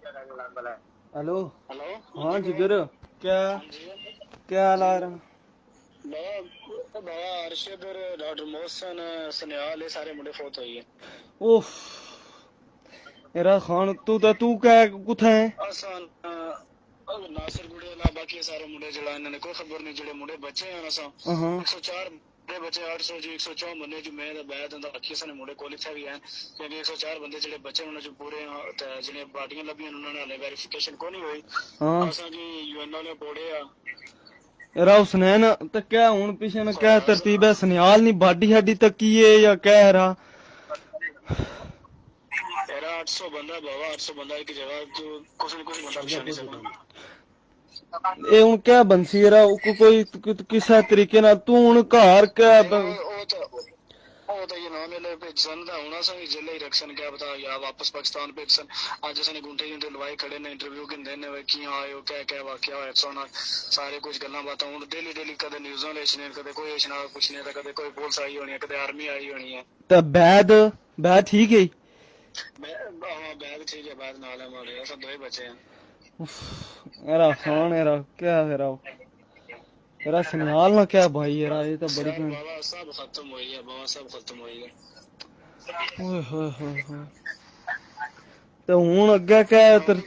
Hello. Hello. हाँ जिगर, क्या क्या हाल आ रहा? बाबा अरशद और डॉक्टर मोहसन सनियाल ये सारे मुंडे फौत हुई है। उफ, मेरा खान तू क्या कुत्थे है? आसान नासिर गुड़े ला बाकी सारे मुंडे जड़ा इन्होंने कोई खबर नहीं जड़े मुंडे बच्चे हैं असा हाँ 104 मुंडे बच्चे 800 जो 104 बंदे जो मैं बैद अंदा बाकी सारे मुंडे कोल इत्थे भी हैं क्योंकि 104 बंदे जड़े बच्चे उन्होंने जो पूरे जिन्हें पार्टियां लभियां उन्होंने हले वेरिफिकेशन को नहीं हुई हाँ असा जी यूएनओ ने बोड़े आ यारा हुसनैन तो क्या हूं पीछे न क्या तरतीब है? सनियाल नहीं बाडी शाडी तक की है या क्या है रहा? तेरा 800 बंदा बाबा 800 बंदा एक जगह तो कुछ न कुछ बंदा बिछा नहीं सकता। ये हूं क्या बंसी यारा कोई किसा तरीके नाल तू हूं घर क्या वो तो ये नाम ले पाकिस्तान का होना सा जिले ही रखसन क्या बता या वापस पाकिस्तान पाकिस्तान आज जैसे गुंठे गुंठे लवाई खड़े ने इंटरव्यू किन देने वे की आए हो क्या क्या वाकया होया सोना सारे कुछ गल्ला बातें हुन डेली डेली कदे न्यूज़ां ले छने कदे कोई इशना कुछ नहीं कदे कोई पुलिस आई होनी है कदे आर्मी आई होनी है। तो बैद बैद ठीक है? हां बैग ठीक है बैग नाल है हमारे ऐसा दो ही बचे हैं। यारा खान यारा क्या यारा यारा सनियाल ना क्या भाई यारा ये तो बड़ी यार बाबा सब खत्म हुई है बाबा सब खत्म हुई है। ओए होए होए होए। तो हूं अग्गे क्या तर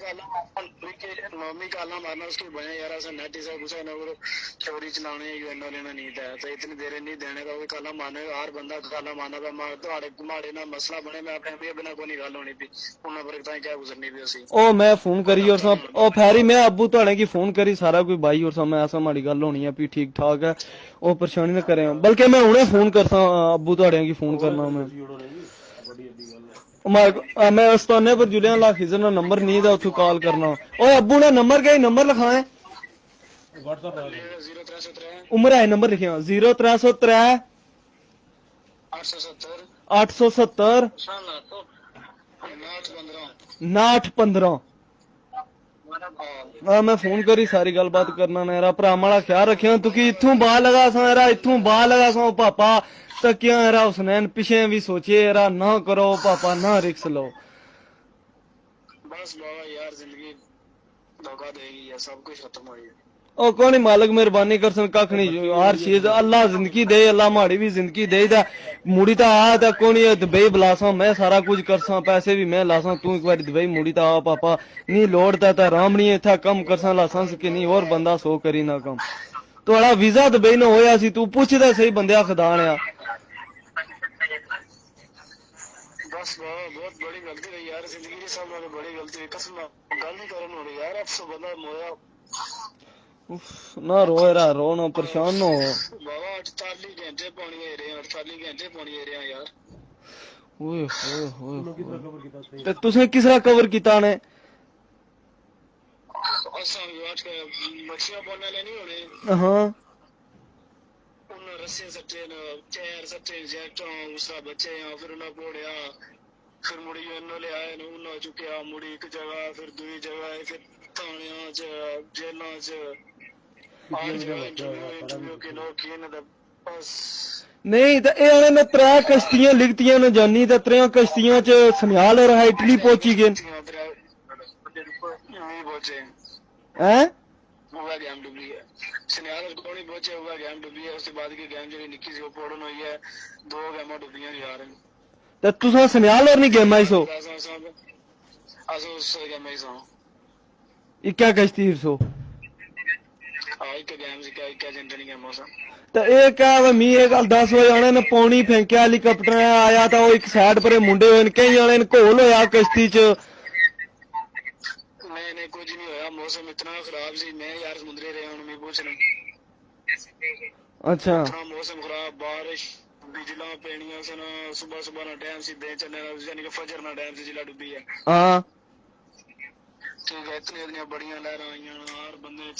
नौमी काला मारना उसकी बने यार ऐसा नेट से कुछ ना वो चोरी चलाने यूएनओ लेना नहीं था तो इतनी देर नहीं देने का वो काला मारने हर बंदा काला मारना पे मार तुम्हारे कुमारे ना मसला बने मैं अपने भी बिना कोई गल होनी थी उन्हें पर ताई क्या गुजरनी भी उसी ओ मैं फोन करी और सब ओ फेरी मैं अब्बू थोड़े की फोन करी सारा कोई भाई और सब मैं ऐसा माड़ी गल होनी है भी ठीक ठाक है ओ परेशानी ना करे बल्कि मैं उन्हें फोन करता अब्बू थोड़े की फोन करना मैं मैं उस्ताने पर जुलिया ला खिजर ना नंबर नहीं था उठू कॉल करना ओए अब्बू ने नंबर क्या नंबर लिखाए जीरो 303 उम्र है नंबर लिखे 0303 870 870 915 915। हाँ मैं फोन करी सारी गलबात करना मेरा भरा माड़ा ख्याल रखियो तू कि इथू बाह लगा सा यारा इथू बाह लगा सा पापा तो क्या यारा हुसनैन पीछे भी सोचे यारा ना करो पापा ना रिक्स लो। बस बाबा यार जिंदगी धोखा देगी या सब कुछ खत्म हो गया। ओ कौन ही मालिक मेहरबानी कर सन कख नहीं हर चीज अल्लाह जिंदगी दे अल्लाह माड़ी भी जिंदगी दे दा मुड़ी ता आ ता कौन ही दुबई बुलासा मैं सारा कुछ करसा पैसे भी मैं लासा तू एक बार दुबई मुड़ी ता आ पापा नहीं लोड़ता ता राम नहीं था कम करसा लाइसेंस कि नहीं और बंदा सो करी ना कम थोड़ा वीजा दुबई न होया सी तू पूछदा सही बंदे खुदा ने बस बहुत बड़ी गलती है यार जिंदगी की सब में बड़ी गलती है कसम गल नहीं करन हो रही यार अब सो बंदा मोया ना रो रहा रो ना परेशान ना हो बाबा 48 घंटे पानी है रहे 48 घंटे पानी है रहे यार ओए होए होए ते तुसे किसरा कवर कीता ने असा आज का मछिया बोलने ले नहीं होने हाँ उन रस्से सट्टे न चेयर सट्टे जेट उसरा बच्चे या फिर उन्हें बोड़या फिर मुड़ी यूएनओ ले आए न उन्हें चुके मुड़ी एक जगह फिर दूसरी जगह फिर थाने च जेलों च हर जगह इंटरव्यू के लोग किए न बस नहीं तो ये ने त्रै कश्तियां लिखतियां न जानी तो त्रै कश्तियां च सनियाल और इटली पहुंची गए नहीं पहुंचे हैं हुआ गेम डूबी है सनियाल को नहीं पहुंचे हुआ गेम डूबी है उसके बाद की गेम जो निक्की सी फोड़न हुई है 2 गेम डूबियां यार तो तुसा सनियाल और नहीं गेम आई सो असो उस गेम में सो इक्का कश्ती सो एक गेम से क्या एजेंट नहीं गेम हो तो ये क्या वा मी ये गल दस बजे आने ने पौनी फेंकिया हेलीकॉप्टर आया था वो एक साइड पर मुंडे हुए कई आने घोल होया कश्ती च नहीं कुछ नहीं होया मौसम इतना खराब सी मैं यार समुद्री रहे हूं मैं पूछ अच्छा इतना मौसम खराब बारिश बिजला पेनिया सन सुबह सुबह ना टाइम सी दे चलने यानी कि फजर ना टाइम से जिला डूबी है हाँ ठीक है इतनी बढ़िया लहर आई हर बंदे च